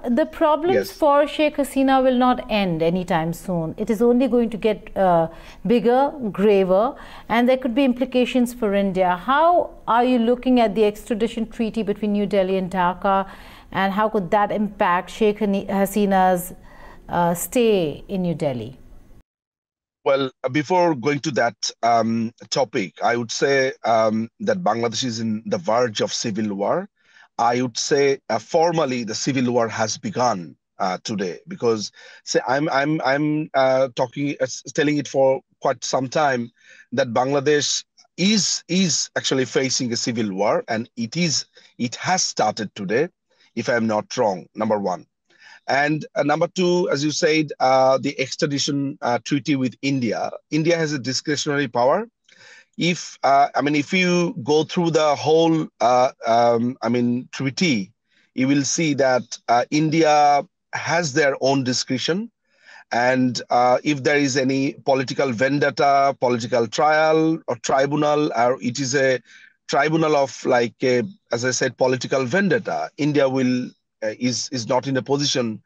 the problems Yes. for Sheikh Hasina will not end anytime soon. It is only going to get bigger, graver, and there could be implications for India. How are you looking at the extradition treaty between New Delhi and Dhaka, and how could that impact Sheikh Hasina's stay in New Delhi? Well, before going to that topic, I would say that Bangladesh is in the verge of civil war. I would say formally the civil war has begun today, because say I'm talking telling it for quite some time that Bangladesh is actually facing a civil war, and it has started today, if I'm not wrong. Number one. And number two, as you said, the extradition treaty with India. India has a discretionary power. If you go through the whole, treaty, you will see that India has their own discretion. And if there is any political vendetta, political trial or tribunal, or it is a tribunal of as I said, political vendetta, India will is not in a position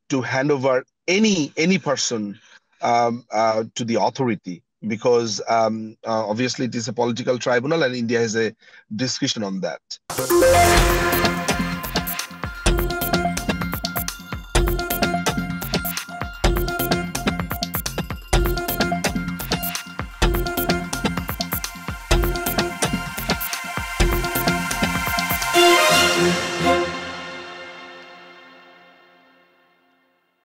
to hand over any person to the authority, because obviously it is a political tribunal and India has a discretion on that.